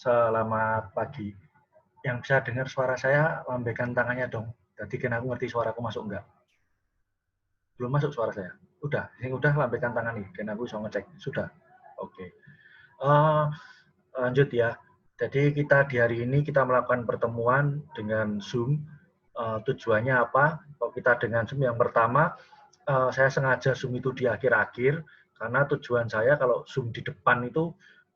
Selamat pagi. Yang bisa dengar suara saya, lambaikan tangannya dong. Jadi kan aku ngerti suaraku masuk enggak. Belum masuk suara saya? Udah, yang udah lambaikan tangan nih, kan aku bisa ngecek. Sudah. Oke. Eh, Lanjut ya. Jadi kita di hari ini kita melakukan pertemuan dengan Zoom. Tujuannya apa? Kalau kita dengan Zoom yang pertama, saya sengaja Zoom itu di akhir-akhir karena tujuan saya kalau Zoom di depan itu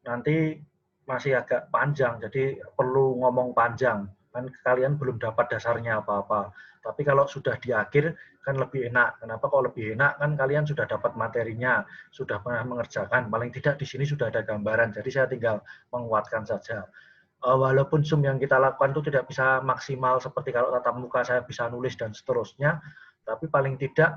nanti masih agak panjang, jadi perlu ngomong panjang. Kan kalian belum dapat dasarnya apa-apa. Tapi kalau sudah di akhir kan lebih enak. Kenapa kok lebih enak? Kan kalian sudah dapat materinya, sudah pernah mengerjakan. Paling tidak di sini sudah ada gambaran. Jadi saya tinggal menguatkan saja. Walaupun Zoom yang kita lakukan itu tidak bisa maksimal seperti kalau tatap muka saya bisa nulis dan seterusnya, tapi paling tidak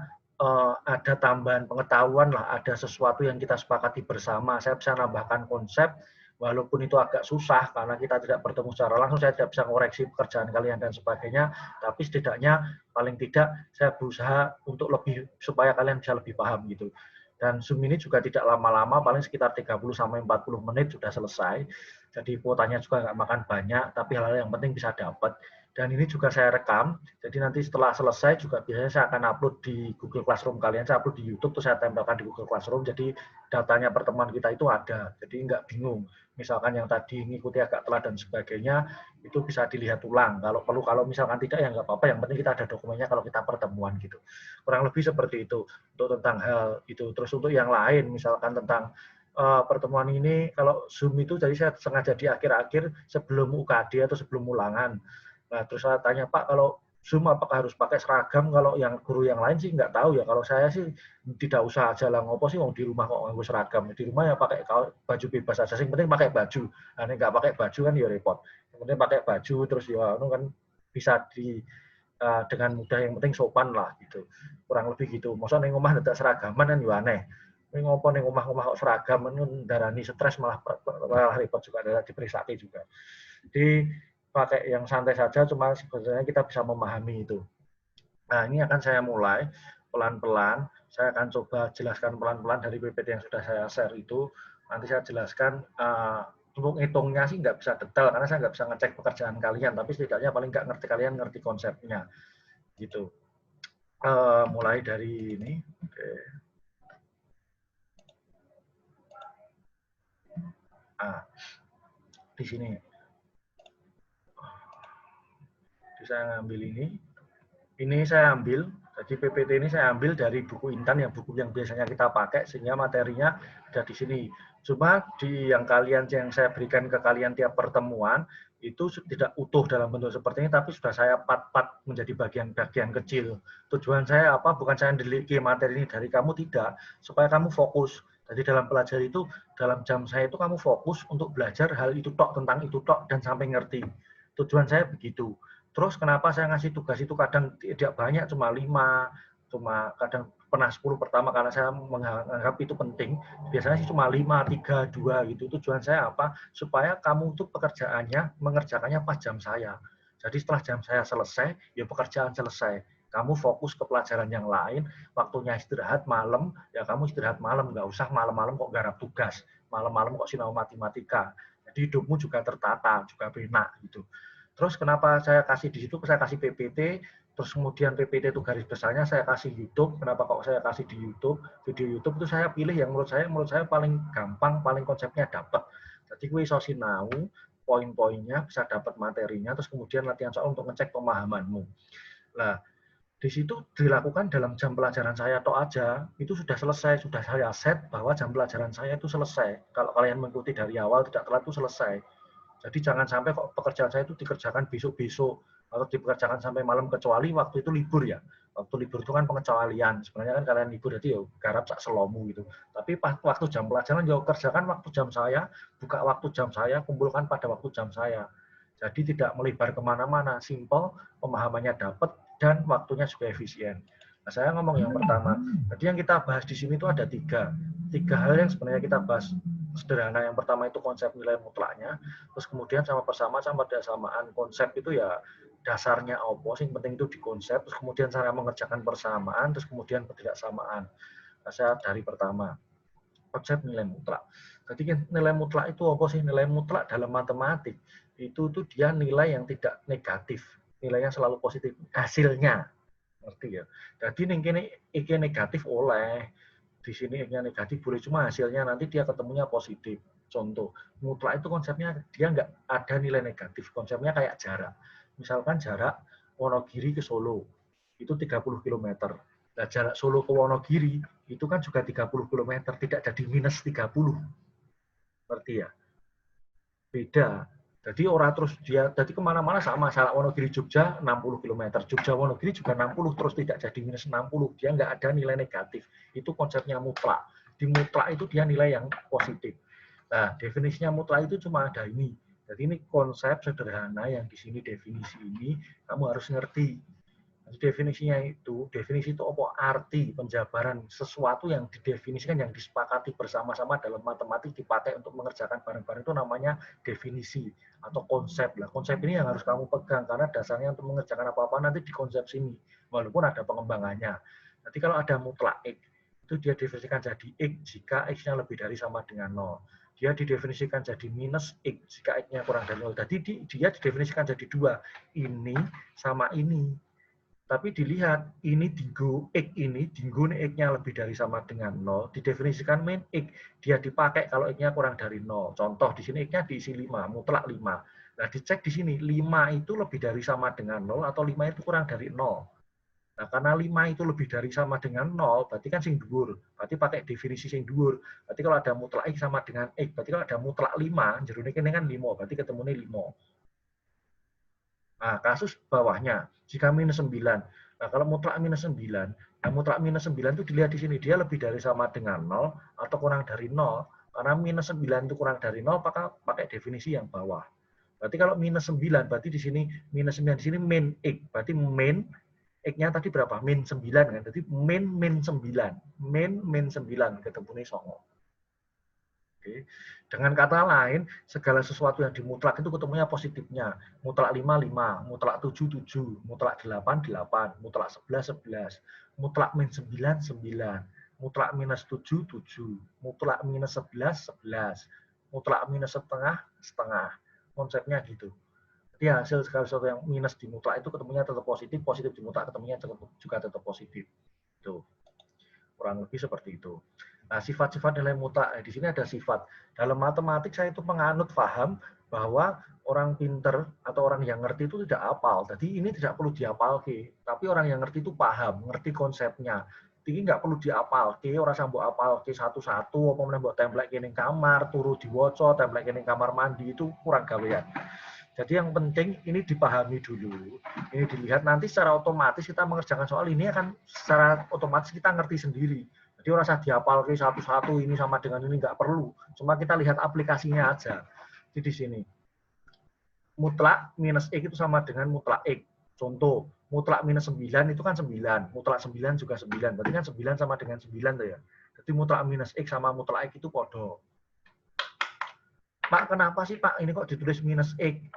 ada tambahan pengetahuan lah, ada sesuatu yang kita sepakati bersama. Saya bisa nambahkan konsep, walaupun itu agak susah karena kita tidak bertemu secara langsung, saya tidak bisa mengoreksi pekerjaan kalian dan sebagainya, tapi setidaknya paling tidak saya berusaha untuk lebih supaya kalian bisa lebih paham gitu. Dan Zoom ini juga tidak lama-lama, paling sekitar 30-40 menit sudah selesai. Jadi kuotanya juga nggak makan banyak, tapi hal-hal yang penting bisa dapat. Dan ini juga saya rekam, jadi nanti setelah selesai juga biasanya saya akan upload di Google Classroom kalian, saya upload di YouTube, terus saya tempelkan di Google Classroom, jadi datanya pertemuan kita itu ada, jadi nggak bingung. Misalkan yang tadi ngikuti agak telat dan sebagainya, itu bisa dilihat ulang. Kalau perlu, kalau misalkan tidak, ya nggak apa-apa, yang penting kita ada dokumennya kalau kita pertemuan gitu. Kurang lebih seperti itu, untuk tentang hal itu. Terus untuk yang lain, misalkan tentang pertemuan ini, kalau Zoom itu jadi saya sengaja di akhir-akhir sebelum UKD atau sebelum ulangan. Nah, terus saya tanya, Pak, kalau Zoom apakah harus pakai seragam? Kalau yang guru yang lain sih nggak tahu ya. Kalau saya sih tidak usah aja lah, ngopo sih mau di rumah kok nggak seragam. Di rumah ya pakai baju bebas aja. Yang penting pakai baju. Nah, ini nggak pakai baju kan ya repot. Yang penting pakai baju terus ya kan bisa dengan mudah, yang penting sopan lah gitu. Kurang lebih gitu. Masa ning omah ndak seragaman kan ya aneh. Ini ngopo ning omah-omah kok seragam darani stres malah repot juga, diperiksa juga. Jadi pakai yang santai saja, cuma sebenarnya kita bisa memahami itu. Nah, ini akan saya mulai pelan-pelan. Saya akan coba jelaskan pelan-pelan dari PPT yang sudah saya share itu. Nanti saya jelaskan untuk ngitungnya sih nggak bisa detail karena saya nggak bisa ngecek pekerjaan kalian, tapi setidaknya paling nggak ngerti kalian ngerti konsepnya gitu. Mulai dari ini. Oke. Di sini. Jadi saya ngambil ini. Ini saya ambil, jadi PPT ini saya ambil dari buku Intan, yang buku yang biasanya kita pakai, sehingga materinya ada di sini. Cuma di yang saya berikan ke kalian tiap pertemuan, itu tidak utuh dalam bentuk seperti ini, tapi sudah saya part-part menjadi bagian-bagian kecil. Tujuan saya apa? Bukan saya mendeliki materi ini dari kamu, tidak. Supaya kamu fokus. Jadi dalam belajar itu, dalam jam saya itu kamu fokus untuk belajar hal itu tok, tentang itu tok, dan sampai ngerti. Tujuan saya begitu. Terus kenapa saya ngasih tugas itu kadang tidak banyak, cuma 5, cuma kadang pernah 10 pertama karena saya menganggap itu penting. Biasanya sih cuma 5, 3, 2 gitu. Tujuan saya apa? Supaya kamu tuh mengerjakannya pas jam saya. Jadi setelah jam saya selesai, ya pekerjaan selesai. Kamu fokus ke pelajaran yang lain, waktunya istirahat malam, ya kamu istirahat malam, nggak usah malam-malam kok garap tugas, malam-malam kok sinau matematika. Jadi hidupmu juga tertata, juga enak gitu. Terus kenapa saya kasih di situ, saya kasih PPT, terus kemudian PPT itu garis besarnya saya kasih YouTube. Kenapa kok saya kasih di YouTube? Video YouTube itu saya pilih yang menurut saya paling gampang, paling konsepnya dapat. Jadi gue iso sinau, poin-poinnya, bisa dapat materinya, terus kemudian latihan soal untuk ngecek pemahamanmu. Nah, di situ dilakukan dalam jam pelajaran saya tok aja, itu sudah selesai, sudah saya set bahwa jam pelajaran saya itu selesai. Kalau kalian mengikuti dari awal tidak telat itu selesai. Jadi jangan sampai kok pekerjaan saya itu dikerjakan besok-besok atau dikerjakan sampai malam, kecuali waktu itu libur ya. Waktu libur itu kan pengecualian. Sebenarnya kan kalian libur jadi ya garap sak selomu gitu. Tapi waktu jam pelajaran ya kerjakan waktu jam saya, buka waktu jam saya, kumpulkan pada waktu jam saya. Jadi tidak melebar kemana-mana, simple, pemahamannya dapat, dan waktunya juga efisien. Nah, saya ngomong yang pertama. Jadi yang kita bahas di sini itu ada tiga hal yang sebenarnya kita bahas sederhana. Yang pertama itu konsep nilai mutlaknya, terus kemudian sama persamaan konsep itu ya dasarnya apa sih, penting itu di konsep, terus kemudian cara mengerjakan persamaan, terus kemudian ketidaksamaan. Nah, saya dari pertama konsep nilai mutlak. Jadi nilai mutlak itu apa sih? Nilai mutlak dalam matematik itu tuh dia nilai yang tidak negatif, nilainya selalu positif hasilnya, ngerti ya? Jadi ini negatif oleh di sini X-nya negatif boleh, cuma hasilnya nanti dia ketemunya positif. Contoh, mutlak itu konsepnya dia nggak ada nilai negatif, konsepnya kayak jarak. Misalkan jarak Wonogiri ke Solo itu 30 km. Nah, jarak Solo ke Wonogiri itu kan juga 30 km, tidak jadi minus 30. Ngerti ya? Beda. Jadi orang terus dia, jadi kemana-mana sama, jarak Wonogiri Jogja 60 km, Jogja Wonogiri juga 60, terus tidak jadi minus 60, dia nggak ada nilai negatif. Itu konsepnya mutlak. Di mutlak itu dia nilai yang positif. Nah, definisinya mutlak itu cuma ada ini. Jadi ini konsep sederhana yang di sini definisi ini kamu harus ngerti. Jadi definisi itu apa? Arti penjabaran sesuatu yang didefinisikan, yang disepakati bersama-sama dalam matematik dipakai untuk mengerjakan bareng-bareng itu namanya definisi atau konsep. Lah, konsep ini yang harus kamu pegang karena dasarnya untuk mengerjakan apa-apa nanti di konsep sini, walaupun ada pengembangannya. Jadi kalau ada mutlak X, itu dia definisikan jadi X jika X-nya lebih dari sama dengan 0. Dia didefinisikan jadi minus X jika X-nya kurang dari 0. Jadi dia didefinisikan jadi dua, ini sama ini. Tapi dilihat, ini dinggo X ini, dinggo X-nya lebih dari sama dengan 0, didefinisikan min X, dia dipakai kalau X-nya kurang dari 0. Contoh, di sini X-nya diisi 5, mutlak 5. Nah, dicek di sini, 5 itu lebih dari sama dengan 0, atau 5 itu kurang dari 0. Nah, karena 5 itu lebih dari sama dengan 0, berarti kan sing dhuwur. Berarti pakai definisi sing dhuwur. Berarti kalau ada mutlak X sama dengan X, berarti kalau ada mutlak 5, jerone kene kan 5, berarti ketemunya 5. Nah, kasus bawahnya, jika minus 9. Nah, kalau mutlak minus 9, nah mutlak minus 9 itu dilihat di sini, dia lebih dari sama dengan 0 atau kurang dari 0. Karena minus 9 itu kurang dari 0, maka pakai definisi yang bawah. Berarti kalau minus 9, berarti di sini minus 9, di sini min X. Berarti min X-nya tadi berapa? Min 9 kan. Jadi min 9. Min 9, ketemunya 9. Oke. Dengan kata lain, segala sesuatu yang dimutlak itu ketemunya positifnya. Mutlak 5, 5. Mutlak 7, 7. Mutlak 8, 8. Mutlak 11, 11. Mutlak min 9, 9. Mutlak minus 7, 7. Mutlak minus 11, 11. Mutlak minus setengah, setengah. Konsepnya gitu. Jadi hasil segala sesuatu yang minus di mutlak itu ketemunya tetap positif, positif di mutlak ketemunya juga tetap positif. Tuh. Kurang lebih seperti itu. Nah, sifat-sifat nilai mutlak, di sini ada sifat. Dalam matematik saya itu penganut paham bahwa orang pinter atau orang yang ngerti itu tidak hafal. Jadi ini tidak perlu dihafal, tapi orang yang ngerti itu paham, ngerti konsepnya. Ini nggak perlu dihafal, orang sambung hafal satu-satu, apa menembak template kene kamar, turu diwaca, template kene kamar mandi itu kurang gawean. Jadi yang penting ini dipahami dulu, ini dilihat, nanti secara otomatis kita mengerjakan soal ini akan secara otomatis kita ngerti sendiri. Jadi orang usah dihafal ke satu-satu ini sama dengan ini, nggak perlu. Cuma kita lihat aplikasinya aja. Jadi di sini mutlak minus X itu sama dengan mutlak X. Contoh, mutlak minus 9 itu kan 9, mutlak 9 juga 9. Berarti kan 9 sama dengan 9 tuh ya. Jadi mutlak minus X sama mutlak X itu podo. Pak, kenapa sih Pak ini kok ditulis minus X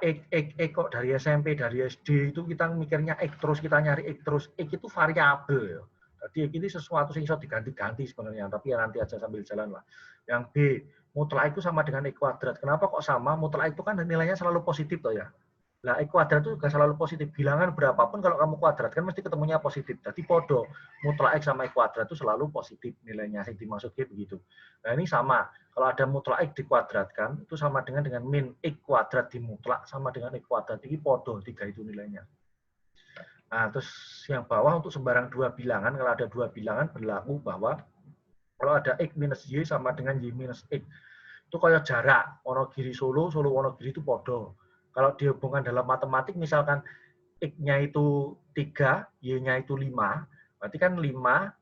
kok dari SMP, dari SD itu kita mikirnya X terus, kita nyari X terus. X itu variabel ya. Jadi X ini sesuatu yang bisa diganti-ganti sebenarnya, tapi ya nanti aja sambil jalan lah. Yang B, mutlak itu sama dengan X kuadrat. Kenapa kok sama? Mutlak itu kan nilainya selalu positif toh ya. Nah, X kuadrat itu juga selalu positif. Bilangan berapapun kalau kamu kuadratkan mesti ketemunya positif. Jadi podo, mutlak X sama X kuadrat itu selalu positif nilainya. Yang dimaksudnya begitu. Nah, ini sama. Kalau ada mutlak X dikuadratkan, itu sama dengan min X kuadrat di mutlak sama dengan X kuadrat. Ini podo, 3 itu nilainya. Nah, terus yang bawah untuk sembarang dua bilangan, kalau ada dua bilangan berlaku bahwa kalau ada X minus Y sama dengan Y minus X. Itu kayak jarak, Wonogiri Solo, Solo Wonogiri itu podo. Kalau dihubungkan dalam matematik, misalkan X-nya itu 3, Y-nya itu 5, berarti kan 3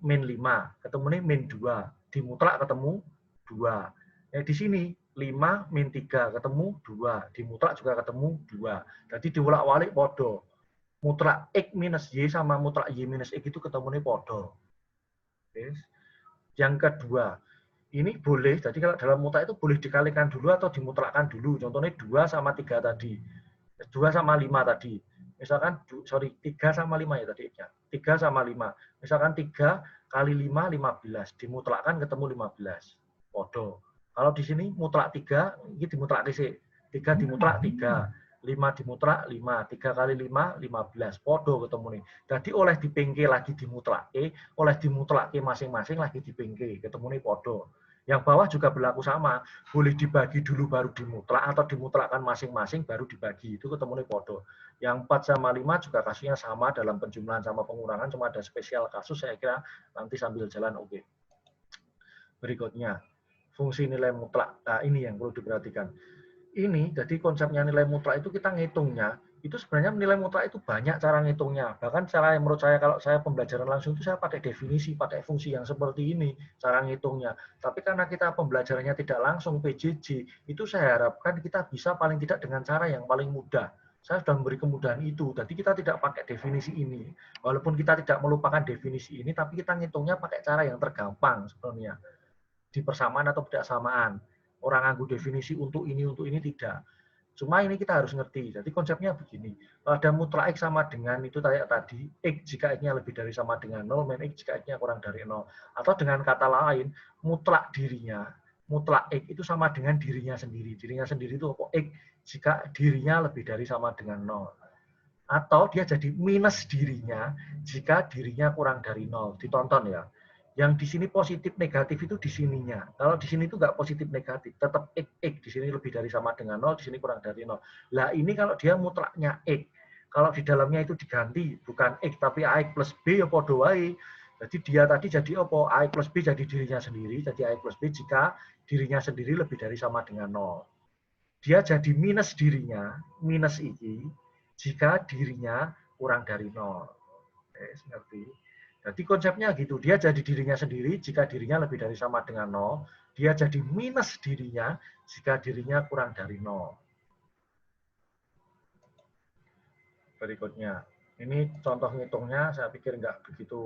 min 5, ketemu nih min 2. Di mutlak ketemu 2. Di sini 5 min 3, ketemu 2. Di mutlak juga ketemu 2. Jadi diulak-walik podo. Mutlak X minus Y sama mutlak Y minus X itu ketemu nih podo. Yang kedua, ini boleh, jadi kalau dalam mutlak itu boleh dikalikan dulu atau dimutlakkan dulu. Contohnya 2 sama 3 tadi. 2 sama 5 tadi. Misalkan, 3 sama 5 ya tadi. 3 sama 5. Misalkan 3 kali 5, 15. Dimutlakkan ketemu 15. podo. Kalau di sini mutlak 3, ini dimutlak sih. 3 dimutlak 3, 5 dimutlak 5, 3 kali 5, 15. Podo ketemu nih. Jadi oleh dipengke lagi dimutlak oleh dimutlak masing-masing lagi dipengke, ketemu nih podo. Yang bawah juga berlaku sama, boleh dibagi dulu baru dimutlak atau dimutlakkan masing-masing baru dibagi, itu ketemu nih podo. Yang 4 sama 5 juga kasusnya sama dalam penjumlahan sama pengurangan, cuma ada spesial kasus saya kira nanti sambil jalan oke. Berikutnya, fungsi nilai mutlak. Nah, ini yang perlu diperhatikan. Ini, jadi konsepnya nilai mutlak itu kita ngitungnya, itu sebenarnya nilai mutlak itu banyak cara ngitungnya. Bahkan cara yang menurut saya, kalau saya pembelajaran langsung itu saya pakai definisi, pakai fungsi yang seperti ini, cara ngitungnya. Tapi karena kita pembelajarannya tidak langsung, PJJ, itu saya harapkan kita bisa paling tidak dengan cara yang paling mudah. Saya sudah memberi kemudahan itu, jadi kita tidak pakai definisi ini. Walaupun kita tidak melupakan definisi ini, tapi kita ngitungnya pakai cara yang tergampang sebenarnya. Di persamaan atau tidak samaan. Orang nganggo definisi untuk ini tidak. Cuma ini kita harus ngerti. Jadi konsepnya begini. Ada mutlak X sama dengan itu kayak tadi, X jika X-nya lebih dari sama dengan 0, min X jika X-nya kurang dari 0. Atau dengan kata lain, mutlak dirinya, mutlak X itu sama dengan dirinya sendiri. Dirinya sendiri itu apa? X jika dirinya lebih dari sama dengan 0. Atau dia jadi minus dirinya jika dirinya kurang dari 0. Ditonton ya. Yang di sini positif negatif itu di sininya. Kalau di sini itu nggak positif negatif, tetap X di sini lebih dari sama dengan 0, di sini kurang dari 0. Lah ini kalau dia mutlaknya X, kalau di dalamnya itu diganti bukan X tapi AX plus B ya podo wae. Jadi dia tadi jadi apa? AX plus B jadi dirinya sendiri, jadi AX plus B jika dirinya sendiri lebih dari sama dengan 0. Dia jadi minus dirinya, minus iki jika dirinya kurang dari 0. Ngerti? Jadi konsepnya gitu, dia jadi dirinya sendiri jika dirinya lebih dari sama dengan 0, dia jadi minus dirinya jika dirinya kurang dari 0. Berikutnya, ini contoh ngitungnya, saya pikir nggak begitu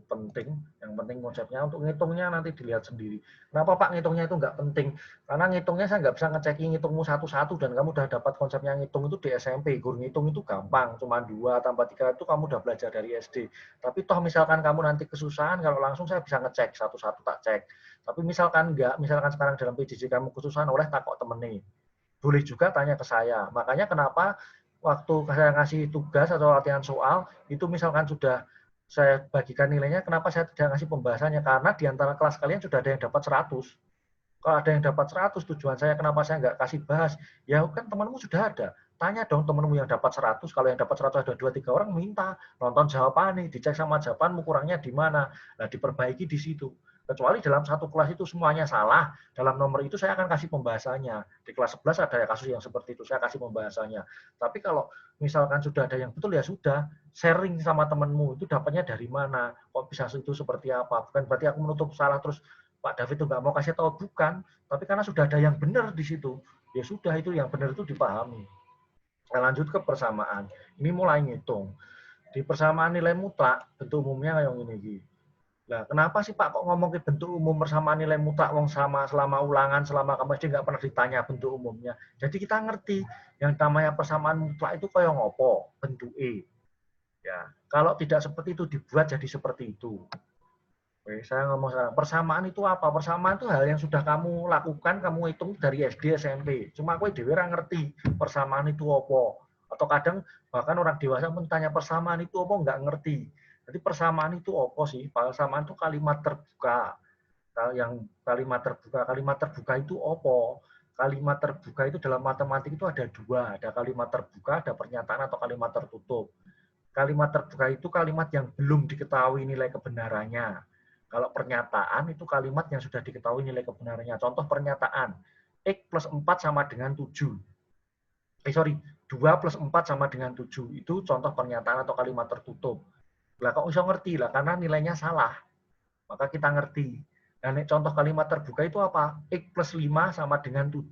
penting. Yang penting konsepnya, untuk ngitungnya nanti dilihat sendiri. Kenapa Pak ngitungnya itu nggak penting? Karena ngitungnya saya nggak bisa ngecek ngitungmu satu-satu, dan kamu udah dapat konsepnya ngitung itu di SMP. Guru ngitung itu gampang, cuma 2 tambah 3 itu kamu udah belajar dari SD. Tapi toh misalkan kamu nanti kesusahan, kalau langsung saya bisa ngecek, satu-satu tak cek. Tapi misalkan nggak, misalkan sekarang dalam PJJ kamu kesusahan, oleh takut temenin. Boleh juga tanya ke saya. Makanya kenapa waktu saya ngasih tugas atau latihan soal, itu misalkan sudah saya bagikan nilainya, kenapa saya tidak ngasih pembahasannya? Karena di antara kelas kalian sudah ada yang dapat 100. Kalau ada yang dapat 100, tujuan saya kenapa saya nggak kasih bahas? Ya kan temanmu sudah ada. Tanya dong temanmu yang dapat 100, kalau yang dapat 100 ada 2-3 orang, minta. Nonton jawabannya, dicek sama jawabanmu kurangnya di mana. Nah, diperbaiki di situ. Kecuali dalam satu kelas itu semuanya salah, dalam nomor itu saya akan kasih pembahasannya. Di kelas 11 ada kasus yang seperti itu, saya kasih pembahasannya. Tapi kalau misalkan sudah ada yang betul, ya sudah, sharing sama temanmu, itu dapatnya dari mana, kok bisa itu seperti apa. Bukan berarti aku menutup salah terus Pak David itu nggak mau kasih tahu, bukan. Tapi karena sudah ada yang benar di situ, ya sudah itu yang benar itu dipahami. Saya lanjut ke persamaan. Ini mulai ngitung. Di persamaan nilai mutlak, bentuk umumnya kayak ini. Nah, kenapa sih Pak kok ngomong ke bentuk umum persamaan nilai mutlak wong sama selama ulangan, selama kamu SD nggak pernah ditanya bentuk umumnya. Jadi kita ngerti yang namanya persamaan mutlak itu kayak ngopo, bentuk E. Ya, kalau tidak seperti itu dibuat jadi seperti itu. Oke, saya ngomong sekarang. Persamaan itu apa? Persamaan itu hal yang sudah kamu lakukan, kamu hitung dari SD, SMP. Cuma aku dhewe ora ngerti persamaan itu apa. Atau kadang bahkan orang dewasa pun tanya persamaan itu apa, nggak ngerti. Jadi persamaan itu apa sih? Persamaan itu kalimat terbuka. Yang kalimat terbuka itu apa? Kalimat terbuka itu dalam matematik itu ada 2. Ada kalimat terbuka, ada pernyataan atau kalimat tertutup. Kalimat terbuka itu kalimat yang belum diketahui nilai kebenarannya. Kalau pernyataan itu kalimat yang sudah diketahui nilai kebenarannya. Contoh pernyataan, X plus 4 sama dengan 7. 2 plus 4 sama dengan 7. Itu contoh pernyataan atau kalimat tertutup. Lah kok bisa ngerti lah, karena nilainya salah. Maka kita ngerti. Dan contoh kalimat terbuka itu apa? X plus 5 sama dengan 7.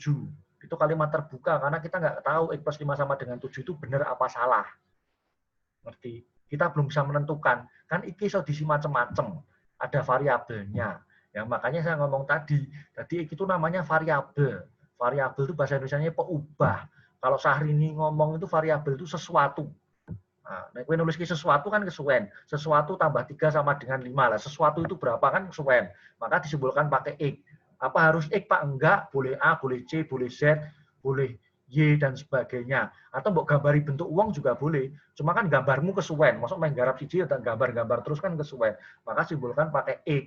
Itu kalimat terbuka, karena kita nggak tahu X plus 5 sama dengan 7 itu benar apa salah. Ngerti? Kita belum bisa menentukan. Kan iki iso diisi macam-macam. Ada variabelnya. Ya, makanya saya ngomong tadi itu namanya variabel. Variabel itu bahasa Indonesianya peubah. Kalau Syahrini ngomong itu variabel itu sesuatu. Nah, gue nulis sesuatu kan kesuwen. Sesuatu tambah 3 sama dengan 5 lah. Sesuatu itu berapa kan kesuwen. Maka disimbolkan pakai X. Apa harus X, Pak? Enggak. Boleh A, boleh C, boleh Z, boleh Y, dan sebagainya. Atau mau gambari bentuk uang juga boleh. Cuma kan gambarmu kesuwen. Maksud main garap siji dan gambar-gambar terus kan kesuwen. Maka simbolkan pakai X.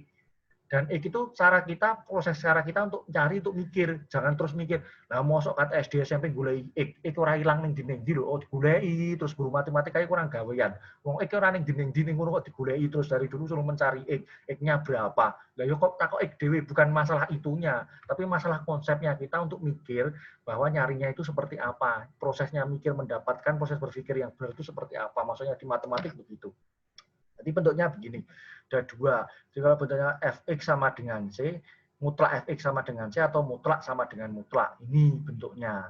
Dan itu cara kita, proses cara kita untuk cari, untuk mikir. Jangan terus mikir, nah mosok kata SD SMP gulai X ora ilang ning dinding lho, oh digulai terus guru matematika kurang gawean. Wong X ora ning dinding ngono kok digulai terus dari dulu suruh mencari X-nya berapa. Lah yo kok takok X dhewe, bukan masalah itunya, tapi masalah konsepnya kita untuk mikir bahwa nyarinya itu seperti apa. Prosesnya mikir mendapatkan proses berpikir yang benar itu seperti apa. Maksudnya di matematik begitu. Jadi bentuknya begini, ada dua. Jadi kalau bentuknya fx sama dengan c, mutlak fx sama dengan c atau mutlak sama dengan mutlak. Ini bentuknya.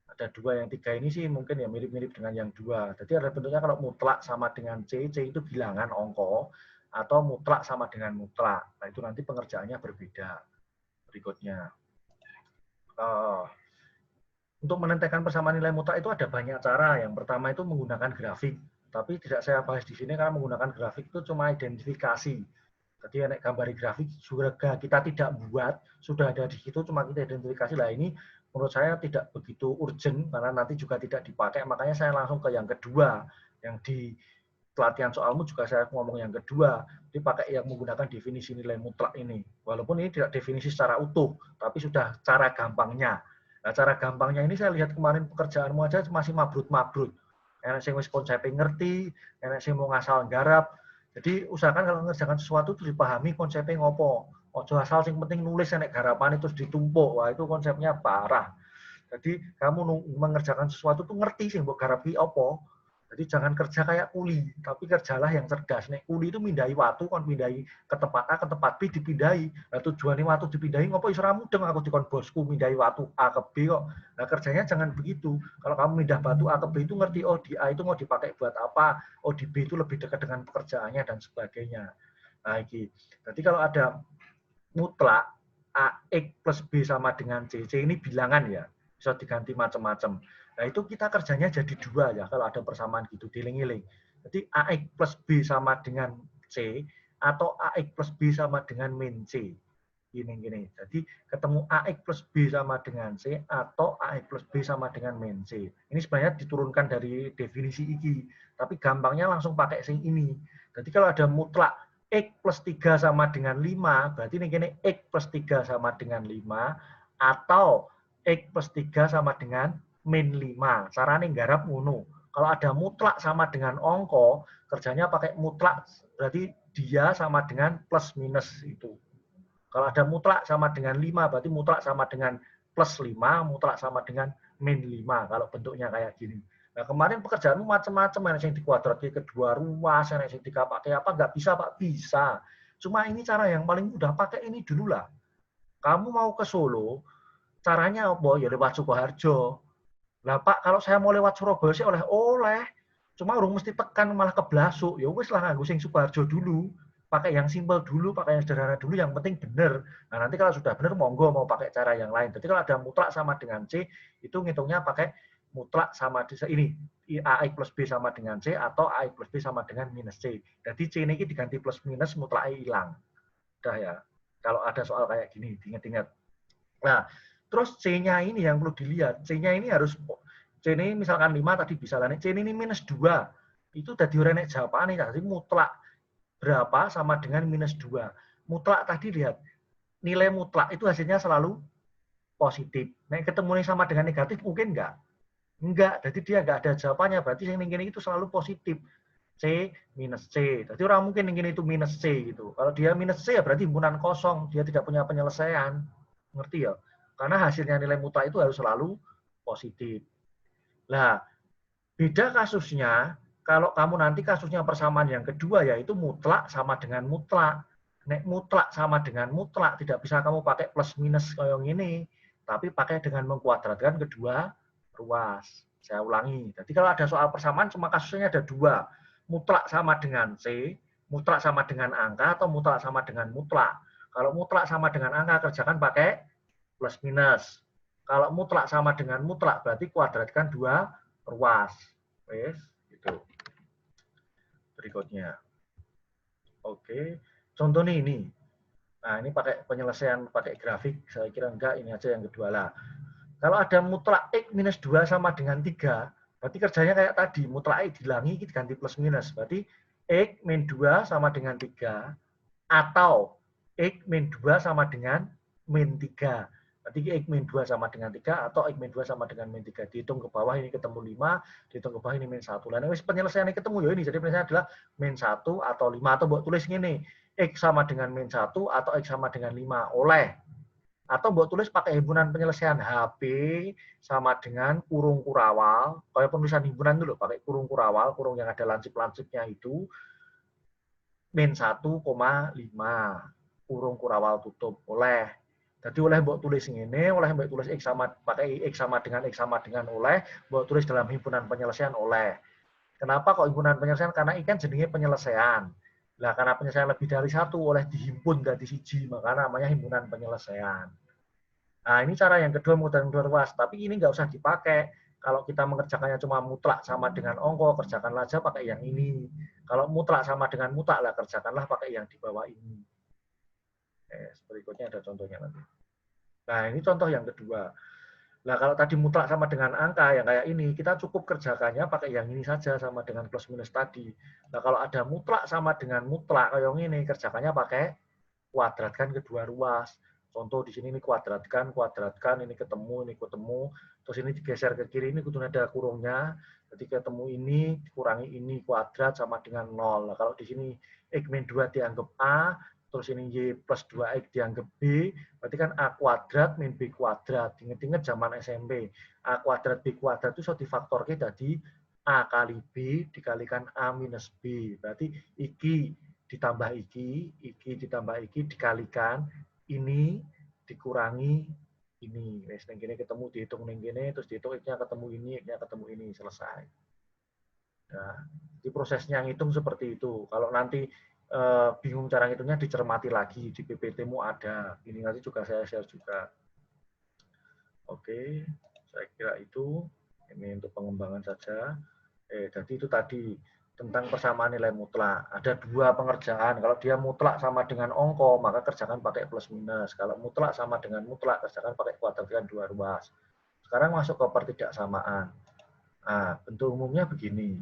Ada dua, yang tiga ini sih mungkin ya mirip-mirip dengan yang dua. Jadi ada bentuknya kalau mutlak sama dengan c, c itu bilangan ongko, atau mutlak sama dengan mutlak. Nah itu nanti pengerjaannya berbeda. Berikutnya. Untuk menentukan persamaan nilai mutlak itu ada banyak cara. Yang pertama itu menggunakan grafik. Tapi tidak saya bahas di sini karena menggunakan grafik itu cuma identifikasi. Jadi yang gambar grafik juga kita tidak buat, sudah ada di situ, cuma kita identifikasi. Lah ini menurut saya tidak begitu urgent karena nanti juga tidak dipakai. Makanya saya langsung ke yang kedua, yang di pelatihan soalmu juga saya ngomong yang kedua, dipakai yang menggunakan definisi nilai mutlak ini. Walaupun ini tidak definisi secara utuh, tapi sudah cara gampangnya. Nah, cara gampangnya ini saya lihat kemarin pekerjaanmu aja masih mabrut-mabrut. Enak sing wis konsepnya ngerti, enak sing mau ngasal garap. Jadi usahakan kalau mengerjakan sesuatu itu dipahami konsepnya ngopo. Ojo asal sing penting nulis enak garapan itu ditumpuk. Wah, itu konsepnya parah. Jadi kamu mengerjakan sesuatu tuh ngerti sih mbok garapi opo. Jadi jangan kerja kayak kuli, tapi kerjalah yang cerdas. Nek kuli itu mindai waktu, kon pindai ke tempat A, ke tempat B dipindai. Nah tujuannya waktu dipindai, ngopo isra mudeng aku dikon bosku mindai waktu A ke B kok. Nah kerjanya jangan begitu. Kalau kamu pindah batu A ke B itu ngerti, oh di A itu mau dipakai buat apa, oh di B itu lebih dekat dengan pekerjaannya dan sebagainya. Nah ini. Jadi kalau ada mutlak AX plus B sama dengan C, C ini bilangan ya, bisa diganti macam-macam. Nah itu kita kerjanya jadi dua ya kalau ada persamaan gitu, diling-iling. Jadi AX plus B sama dengan C atau AX plus B sama dengan min C. Gini. Jadi ketemu AX plus B sama dengan C atau AX plus B sama dengan min C. Ini sebenarnya diturunkan dari definisi iki, tapi gampangnya langsung pakai sing ini. Jadi kalau ada mutlak X plus 3 sama dengan 5, berarti ini X plus 3 sama dengan 5, atau X plus 3 sama dengan min 5. Caranya nggarap ngono. Kalau ada mutlak sama dengan ongko, kerjanya pakai mutlak, berarti dia sama dengan plus minus itu. Kalau ada mutlak sama dengan 5, berarti mutlak sama dengan plus 5, mutlak sama dengan min 5, kalau bentuknya kayak gini. Nah, kemarin pekerjaanmu macam-macam, yang dikuadrat ke kedua ruas, yang pakai apa, nggak bisa, Pak? Bisa. Cuma ini cara yang paling mudah, pakai ini dulu lah. Kamu mau ke Solo, caranya apa? Ya lewat Sukoharjo. Lah Pak, kalau saya mau lewat Surabaya sih oleh. Cuma urung mesti tekan malah keblasuk. Ya wis lah nganggo sing Sukoharjo dulu. Pakai yang simpel dulu, pakai yang sederhana dulu, yang penting benar. Nah, nanti kalau sudah benar monggo mau pakai cara yang lain. Jadi kalau ada mutlak sama dengan C, itu ngitungnya pakai mutlak sama ini AX plus B sama dengan C atau AX plus B sama dengan minus C. Jadi C ini diganti plus minus, mutlaknya hilang. Udah ya. Kalau ada soal kayak gini, diingat-ingat. Nah, terus C-nya ini yang perlu dilihat. C-nya ini harus, C ini misalkan 5 tadi bisa lah. C ini minus 2. Itu tadi renek jawabannya. Jadi mutlak berapa sama dengan minus 2. Mutlak tadi lihat. Nilai mutlak itu hasilnya selalu positif. Nah, ketemu sama dengan negatif mungkin enggak? Enggak. Jadi dia enggak ada jawabannya. Berarti yang ini itu selalu positif. C minus C. Jadi orang mungkin ingin itu minus C gitu. Kalau dia minus C ya berarti himpunan kosong. Dia tidak punya penyelesaian. Ngerti ya? Karena hasilnya nilai mutlak itu harus selalu positif. Nah, beda kasusnya kalau kamu nanti kasusnya persamaan yang kedua yaitu mutlak sama dengan mutlak. Nek mutlak sama dengan mutlak tidak bisa kamu pakai plus minus kayak ini, tapi pakai dengan mengkuadratkan kedua ruas. Saya ulangi. Jadi kalau ada soal persamaan cuma kasusnya ada dua. Mutlak sama dengan C, mutlak sama dengan angka atau mutlak sama dengan mutlak. Kalau mutlak sama dengan angka kerjakan pakai plus minus. Kalau mutlak sama dengan mutlak berarti kuadratkan dua ruas. Wes, gitu. Berikutnya. Oke, contohnya ini. Nah, ini pakai penyelesaian pakai grafik, saya kira enggak, ini aja yang kedua lah. Kalau ada mutlak X minus 2 sama dengan 3, berarti kerjanya kayak tadi, mutlak X dilangi, diganti plus minus. Berarti X min 2 sama dengan 3, atau X min 2 sama dengan min 3. Berarti X min 2 sama dengan 3, atau X min 2 sama dengan min 3. Dihitung ke bawah ini ketemu 5, dihitung ke bawah ini min 1. Lalu penyelesaian ini ketemu ya ini, jadi penyelesaian adalah min 1 atau 5, atau buat tulis gini, X sama dengan min 1 atau X sama dengan 5 oleh, atau buat tulis pakai himpunan penyelesaian HP sama dengan kurung kurawal, kayak penulisan himpunan dulu, pakai kurung kurawal, kurung yang ada lancip-lancipnya itu, min 1,5 kurung kurawal tutup oleh. Jadi oleh mbok tulis ini, oleh mbok tulis X sama pakai X sama dengan oleh, mbok tulis dalam himpunan penyelesaian oleh. Kenapa kok himpunan penyelesaian? Karena ikan jenisnya penyelesaian. Nah, karena penyelesaian lebih dari satu oleh dihimpun dari siji, maka namanya himpunan penyelesaian. Nah, ini cara yang kedua menggunakan dua ruas, tapi ini nggak usah dipakai. Kalau kita mengerjakannya cuma mutlak sama dengan ongko, kerjakanlah aja pakai yang ini. Kalau mutlak sama dengan mutlak lah, kerjakanlah pakai yang di bawah ini. Berikutnya ada contohnya nanti. Nah, ini contoh yang kedua. Nah, kalau tadi mutlak sama dengan angka yang kayak ini, kita cukup kerjakannya pakai yang ini saja sama dengan plus minus tadi. Nah, kalau ada mutlak sama dengan mutlak kayak ini, kerjakannya pakai kuadratkan kedua ruas. Contoh di sini ini kuadratkan, ini ketemu, terus ini digeser ke kiri, ini kudu ada kurungnya. Jadi ketemu ini, dikurangi ini, kuadrat sama dengan 0. Nah, kalau di sini X min 2 dianggap A, terus ini Y plus 2X dianggap B, berarti kan A kuadrat min B kuadrat. Ingat-ingat zaman SMP, A kuadrat B kuadrat itu sudah difaktorkan jadi A kali B dikalikan A minus B. Berarti iki ditambah iki ditambah iki dikalikan ini dikurangi ini. Wes ning kene ketemu dihitung ning kene terus dihitung X-nya ketemu ini, X-nya ketemu ini, selesai. Nah, di prosesnya ngitung seperti itu. Kalau nanti bingung cara ngitungnya dicermati lagi di PPT-mu ada. Ini nanti juga saya share juga. Oke, saya kira itu ini untuk pengembangan saja. Jadi itu tadi tentang persamaan nilai mutlak. Ada dua pengerjaan. Kalau dia mutlak sama dengan ongko, maka kerjakan pakai plus minus. Kalau mutlak sama dengan mutlak, kerjakan pakai kuadratkan dua ruas. Sekarang masuk ke pertidaksamaan. Nah, bentuk umumnya begini,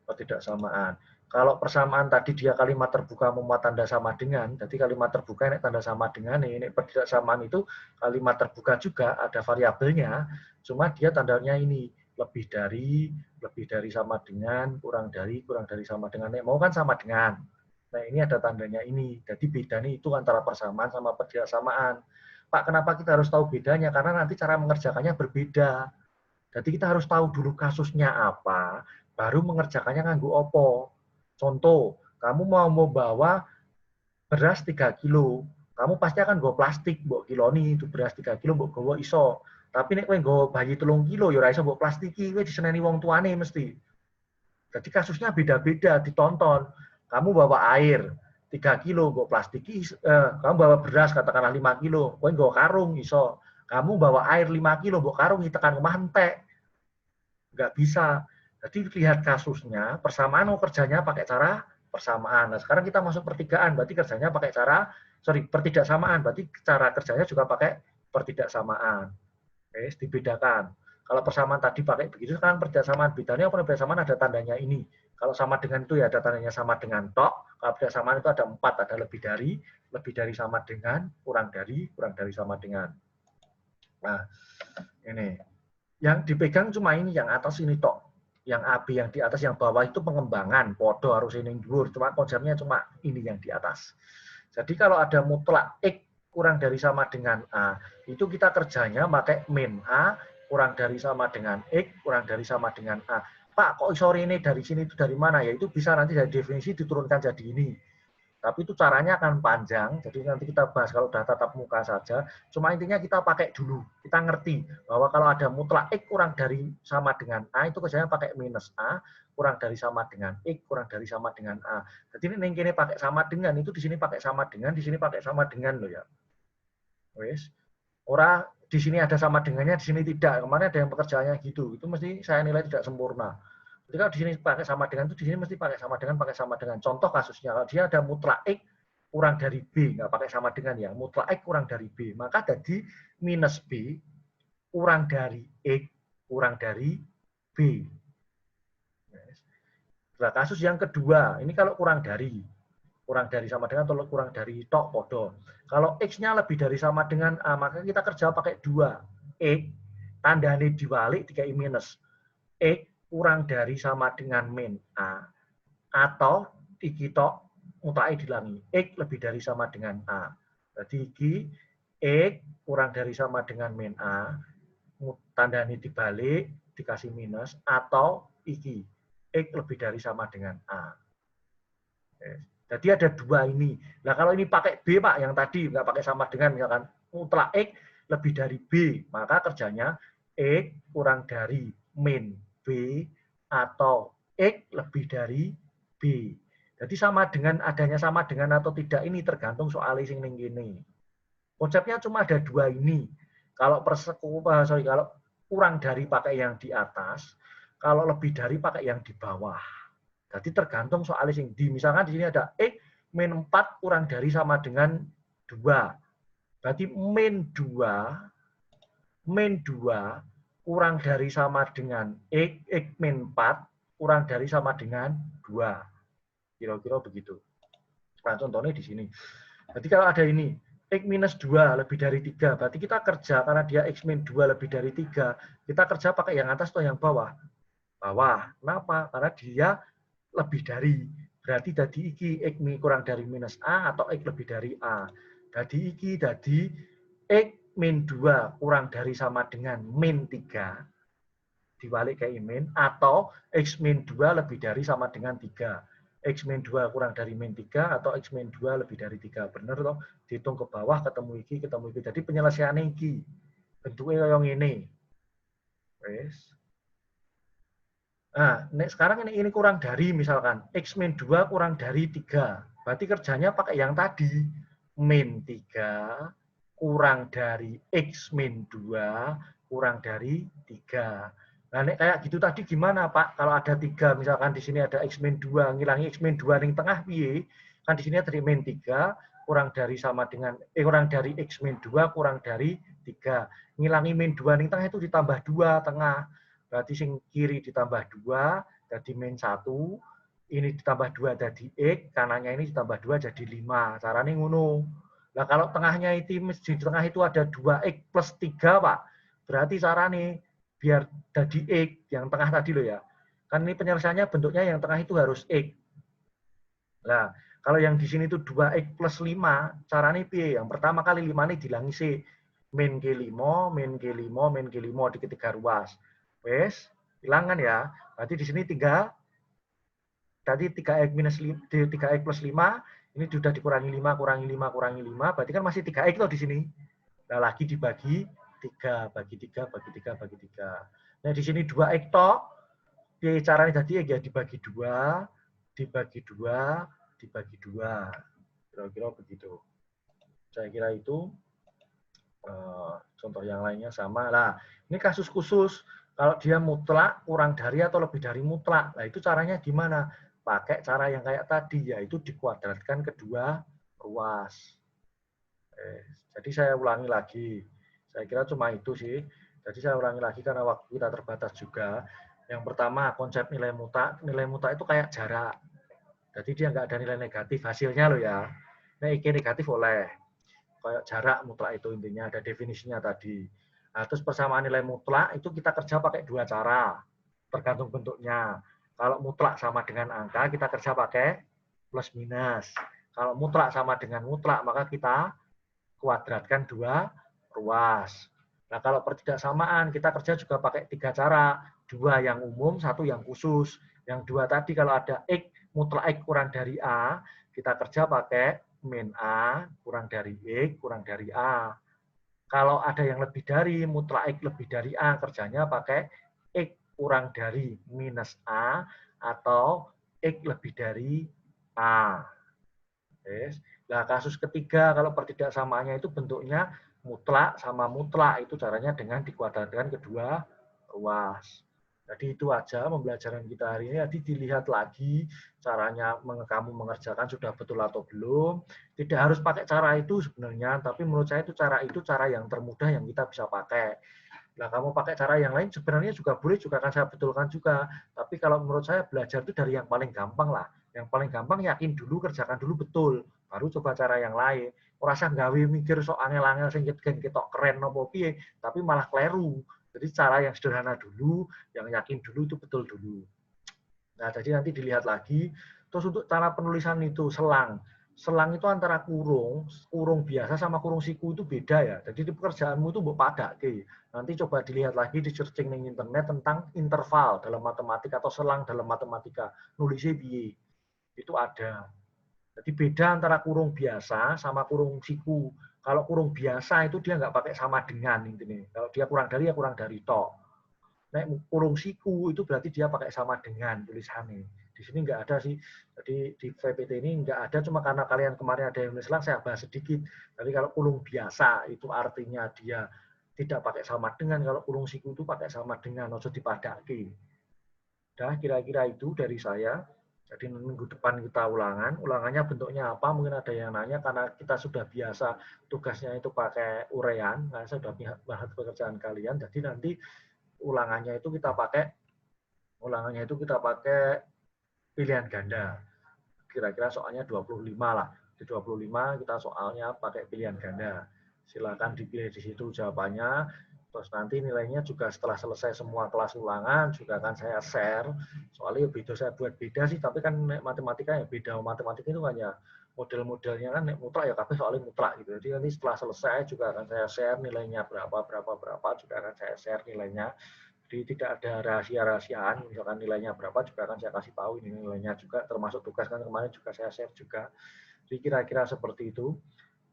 pertidaksamaan. Kalau persamaan tadi dia kalimat terbuka memuat tanda sama dengan, jadi kalimat terbuka ini tanda sama dengan, ini pertidaksamaan itu kalimat terbuka juga ada variabelnya, cuma dia tandanya ini lebih dari sama dengan, kurang dari sama dengan. Mau kan sama dengan. Nah, ini ada tandanya ini. Jadi bedanya itu antara persamaan sama pertidaksamaan. Pak, kenapa kita harus tahu bedanya? Karena nanti cara mengerjakannya berbeda. Jadi kita harus tahu dulu kasusnya apa, baru mengerjakannya nganggo opo. Contoh, kamu mau membawa beras 3 kilo, kamu pasti akan go plastik, mbok kiloni itu beras 3 kilo, mbok gowo iso. Tapi nek kowe nggo bayi 3 kilo, ya ora iso mbok plastiki, kowe diseneni wong tuane mesti. Jadi kasusnya beda-beda, ditonton. Kamu bawa air 3 kilo, mbok plastiki, kamu bawa beras katakanlah 5 kilo, kowe nggo karung iso. Kamu bawa air 5 kilo, mbok karung tekan omah entek. Nggak bisa. Jadi lihat kasusnya, persamaan mau kerjanya pakai cara persamaan. Nah, sekarang kita masuk pertigaan, berarti kerjanya pakai cara, pertidaksamaan, berarti cara kerjanya juga pakai pertidaksamaan. Oke, dibedakan. Kalau persamaan tadi pakai begitu, sekarang pertidaksamaan. Bedanya apa? Pertidaksamaan ada tandanya ini. Kalau sama dengan itu ya ada tandanya sama dengan tok. Kalau pertidaksamaan itu ada 4, ada lebih dari sama dengan, kurang dari sama dengan. Nah, ini. Yang dipegang cuma ini, yang atas ini tok. Yang AB yang di atas, yang bawah itu pengembangan. Podo harus ini dhuwur. Cuma konsepnya cuma ini yang di atas. Jadi kalau ada mutlak X kurang dari sama dengan A, itu kita kerjanya pakai min A kurang dari sama dengan X kurang dari sama dengan A. Pak, kok iso ini dari sini itu dari mana? Ya itu bisa nanti dari definisi diturunkan jadi ini. Tapi itu caranya akan panjang, jadi nanti kita bahas kalau udah tatap muka saja. Cuma intinya kita pakai dulu, kita ngerti bahwa kalau ada mutlak X kurang dari sama dengan A, itu kerjanya pakai minus A, kurang dari sama dengan X, kurang dari sama dengan A. Jadi ini pakai sama dengan, itu di sini pakai sama dengan, di sini pakai sama dengan loh ya. Wes, ora di sini ada sama dengannya, di sini tidak. Kemarin ada yang pekerjaannya gitu, itu mesti saya nilai tidak sempurna. Jadi kalau di sini pakai sama dengan itu di sini mesti pakai sama dengan. Contoh kasusnya kalau dia ada mutlak X kurang dari B, nggak pakai sama dengan ya, mutlak X kurang dari B, maka jadi minus B kurang dari X kurang dari B. Nah, kasus yang kedua, ini kalau kurang dari sama dengan atau kurang dari tok podo. Kalau X-nya lebih dari sama dengan A, maka kita kerja pakai 2. X, tandanya dibalik dikai minus. X kurang dari sama dengan min A, atau iki tok mutlak dilangi. X lebih dari sama dengan A. Jadi iki X kurang dari sama dengan min A, tandanya dibalik dikasih minus, atau iki X lebih dari sama dengan A. Jadi ada 2 ini. Nah kalau ini pakai B Pak, yang tadi nggak pakai sama dengan, misalkan mutlak X lebih dari B, maka kerjanya X kurang dari min B atau X lebih dari B. Jadi sama dengan, adanya sama dengan atau tidak ini tergantung soal sing ning gini. Konsepnya cuma ada 2 ini. Kalau kalau kurang dari pakai yang di atas, kalau lebih dari pakai yang di bawah. Jadi tergantung soal sing di. Misalkan di sini ada X min 4 kurang dari sama dengan 2. Berarti min 2 kurang dari sama dengan X min 4 kurang dari sama dengan 2. Kira-kira begitu. Nah, contohnya di sini. Jadi kalau ada ini, X minus 2 lebih dari 3, berarti kita kerja karena dia X min 2 lebih dari 3, kita kerja pakai yang atas atau yang bawah? Bawah. Kenapa? Karena dia lebih dari. Berarti tadi iki X kurang dari minus A atau X lebih dari A. Jadi iki tadi X min 2 kurang dari sama dengan min 3. Dibalik ke min. Atau X min 2 lebih dari sama dengan 3. X min 2 kurang dari min 3 atau X min 2 lebih dari 3. Benar toh? Dihitung ke bawah, ketemu iki, ketemu iki. Jadi penyelesaian iki. Bentuknya yang ini. Wes. Nah, sekarang ini kurang dari, misalkan X min 2 kurang dari 3. Berarti kerjanya pakai yang tadi. Min 3 kurang dari X min 2 kurang dari 3. Nah, kayak gitu tadi gimana, Pak? Kalau ada 3, misalkan di sini ada X min 2, ngilangi X min 2 ning tengah piye? Kan di sini ada min 3 kurang dari sama dengan kurang dari X min 2 kurang dari 3. Ngilangi min 2 ning tengah itu ditambah 2 tengah. Berarti sing kiri ditambah 2 jadi min 1, ini ditambah 2 jadi X, kanannya ini ditambah 2 jadi 5. Caranya ngono. Nah, kalau tengahnya itu, di tengah itu ada 2X plus 3, Pak. Berarti caranya biar jadi X, yang tengah tadi loh ya. Kan ini penyelesaiannya bentuknya yang tengah itu harus X. Nah, kalau yang di sini itu 2X plus 5, caranya piye? Yang pertama kali 5 ini dilangi C. Min G5, min G5, min G5 di ketiga ruas. Wes, hilang kan ya. Berarti di sini 3, tadi 3X minus 3X plus 5, ini sudah dikurangi 5, kurangi 5, kurangi 5, berarti kan masih 3X loh di sini. Nah, lagi dibagi 3, bagi 3, bagi 3, bagi 3. Nah, di sini 2X tok, caranya tadi ya dibagi 2, dibagi 2, dibagi 2. Kira-kira begitu. Saya kira itu contoh yang lainnya sama. Nah, ini kasus khusus. Kalau dia mutlak, kurang dari atau lebih dari mutlak. Nah, itu caranya gimana? Pakai cara yang kayak tadi, yaitu dikuadratkan kedua ruas. Jadi saya ulangi lagi. Saya kira cuma itu sih. Jadi saya ulangi lagi karena waktu kita terbatas juga. Yang pertama, konsep nilai mutlak. Nilai mutlak itu kayak jarak. Jadi dia nggak ada nilai negatif hasilnya loh ya. Nah, IK negatif oleh. Kayak jarak mutlak itu intinya, ada definisinya tadi. Nah, terus persamaan nilai mutlak itu kita kerja pakai 2 cara, tergantung bentuknya. Kalau mutlak sama dengan angka, kita kerja pakai plus minus. Kalau mutlak sama dengan mutlak, maka kita kuadratkan 2 ruas. Nah, kalau pertidaksamaan, kita kerja juga pakai 3 cara. 2 yang umum, 1 yang khusus. Yang 2 tadi kalau ada X, mutlak X kurang dari A, kita kerja pakai min A kurang dari X kurang dari A. Kalau ada yang lebih dari, mutlak X lebih dari A, kerjanya pakai X kurang dari minus A atau X lebih dari A. Yes. Nah, kasus ketiga, kalau pertidaksamaannya itu bentuknya mutlak sama mutlak, itu caranya dengan dikuadratkan kedua ruas. Jadi itu aja pembelajaran kita hari ini. Jadi dilihat lagi caranya kamu mengerjakan sudah betul atau belum. Tidak harus pakai cara itu sebenarnya, tapi menurut saya itu cara yang termudah yang kita bisa pakai. Nah, kamu pakai cara yang lain sebenarnya juga boleh, juga akan saya betulkan juga. Tapi kalau menurut saya belajar itu dari yang paling gampang lah. Yang paling gampang yakin dulu, kerjakan dulu betul. Baru coba cara yang lain. Rasa gawe mikir sok angel-angel sing ketok keren nopo piye, tapi malah kleru. Jadi cara yang sederhana dulu, yang yakin dulu itu betul dulu. Nah, jadi nanti dilihat lagi. Terus untuk cara penulisan itu selang. Selang itu antara kurung biasa sama kurung siku itu beda ya. Jadi di pekerjaanmu itu mbok padake. Nanti coba dilihat lagi di searching di internet tentang interval dalam matematika atau selang dalam matematika. Nulisnya piye. Itu ada. Jadi beda antara kurung biasa sama kurung siku. Kalau kurung biasa itu dia nggak pakai sama dengan intinya. Kalau dia kurang dari ya kurang dari tok. Nek kurung siku itu berarti dia pakai sama dengan tulisannya. Di sini nggak ada sih. Jadi di VPT ini nggak ada, cuma karena kalian kemarin ada yang nulis saya bahas sedikit. Jadi kalau kurung biasa itu artinya dia tidak pakai sama dengan, kalau kurung siku itu pakai sama dengan, ojo dipadaki. Dah kira-kira itu dari saya. Jadi minggu depan kita ulangan. Ulangannya bentuknya apa? Mungkin ada yang nanya karena kita sudah biasa tugasnya itu pakai urean. Nah, saya sudah bahas pekerjaan kalian. Jadi nanti ulangannya itu kita pakai pilihan ganda. Kira-kira soalnya 25 lah. Di 25 kita soalnya pakai pilihan ganda. Silakan dipilih di situ jawabannya. Terus nanti nilainya juga setelah selesai semua kelas ulangan juga akan saya share. Soalnya beda saya buat beda sih, tapi kan matematika ya beda. Matematika itu kan ya model-modelnya kan mutlak ya, tapi soalnya mutlak gitu. Jadi nanti setelah selesai juga akan saya share nilainya berapa juga akan saya share nilainya. Jadi tidak ada rahasia-rahasiaan, misalkan nilainya berapa juga akan saya kasih tahu ini nilainya juga, termasuk tugas kan kemarin juga saya share juga. Jadi kira-kira seperti itu.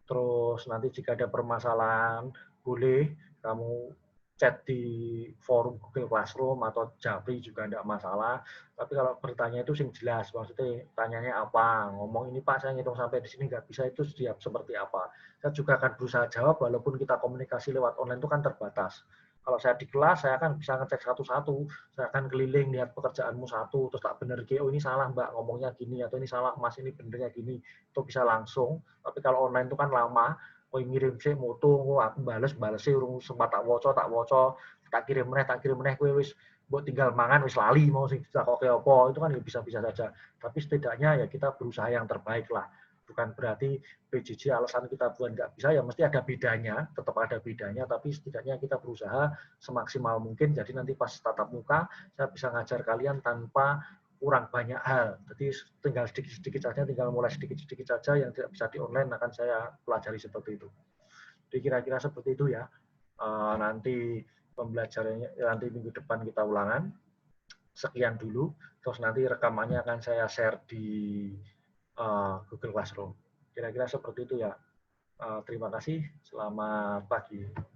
Terus nanti jika ada permasalahan, boleh kamu chat di forum Google Classroom atau Japri juga tidak masalah. Tapi kalau bertanya itu sing jelas, maksudnya tanyanya apa, ngomong ini Pak saya ngitung sampai di sini nggak bisa, itu siap seperti apa. Saya juga akan berusaha jawab walaupun kita komunikasi lewat online itu kan terbatas. Kalau saya di kelas, saya akan bisa ngecek satu-satu. Saya akan keliling lihat pekerjaanmu satu, terus tak bener, oh ini salah Mbak, ngomongnya gini, atau ini salah Mas, ini benernya gini. Itu bisa langsung. Tapi kalau online itu kan lama, kowe ngirim sih moto, aku bales sih urung sempat tak woco, tak kirim meneh, kowe wis buat tinggal mangan wis lali mau sing ditakoke apa, itu kan ya bisa-bisa saja. Tapi setidaknya ya kita berusaha yang terbaik lah. Bukan berarti PJJ alasan kita buat nggak bisa, ya mesti ada bedanya, tetap ada bedanya, tapi setidaknya kita berusaha semaksimal mungkin. Jadi nanti pas tatap muka, saya bisa ngajar kalian tanpa kurang banyak hal. Jadi tinggal sedikit-sedikit saja, tinggal mulai sedikit-sedikit saja, yang tidak bisa di online akan saya pelajari seperti itu. Jadi kira-kira seperti itu ya. Nanti pembelajarannya nanti minggu depan kita ulangan. Sekian dulu. Terus nanti rekamannya akan saya share di Google Classroom. Kira-kira seperti itu ya. Terima kasih. Selamat pagi.